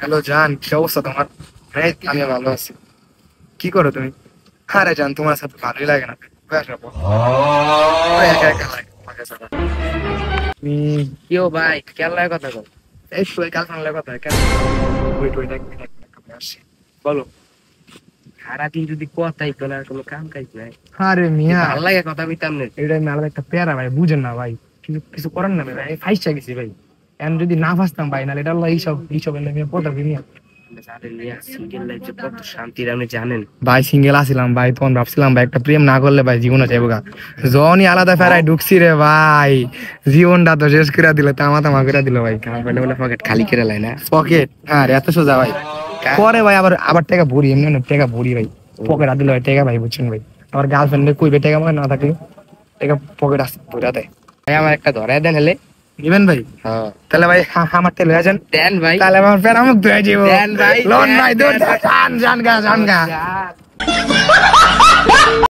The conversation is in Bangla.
হ্যালো জান, কি অবস্থা তোমার? হ্যাঁ, আমি ভালো আছি। কি করো তুমি? আরে জান, তোমার সাথে ভালোই লাগে না। একা একা লাগে তোমাকে ছাড়া। তুমি কেউ ভাই কেলার কথা বল। এই তো এই গার্লফ্রেন্ডের কথা কেন? ওয়েট ওয়েট এক মিনিট আমি আসছি। বলো। সারাদিন যদি কথাই বলে আর কোনো কাম কাজ নাই। আরে মিয়া, ভাল লাগে কথা কইতাম না। এটা আমি আলাদা একটা প্যারা ভাই, বুঝেন না ভাই। কিছু কিছু করেন না ভাই, ফাইসা গেছি ভাই। এখন যদি না ফাঁসতাম ভাই, নাহলে এটা আল্লাহ এইসব এলে আমি পড়তাম মিয়া। সিঙ্গেল লাইফ যে কত শান্তির আপনি জানেন। ভাই সিঙ্গেল আসিলাম ভাই, তখন ভাবছিলাম ভাই একটা প্রেম না করলে ভাই জীবনে যাইব গা। যখনই আলাদা ফেরাই ঢুকছি রে ভাই, জীবনটা তো শেষ করে দিল, তামা তামা করে দিল ভাই। গার্লফ্রেন্ড বলে পকেট খালি করে লাই না। পকেট, হ্যাঁ রে, এত সোজা ভাই। পরে ভাই আবার আবার টাকা ভরি, এমনি অনেক টাকা ভরি ভাই। পকেট দিল ভাই টাকা ভাই, বুঝছেন ভাই। আমার গার্লফ্রেন্ডে কইবে টাকা মানে না থাকলে টাকা পকেট আসতে ভরা দেয়। ভাই আমার একটা ধরায় দেন হলে। নিবেন ভাই? হ্যাঁ তাহলে ভাই আমার তেল হয়ে যান। দেন ভাই। তাহলে আমার ফের আমাকে ধুয়ে যাবো। দেন ভাই, লোন দেন, ভাই, দূর দেন। জান জান গা। যা।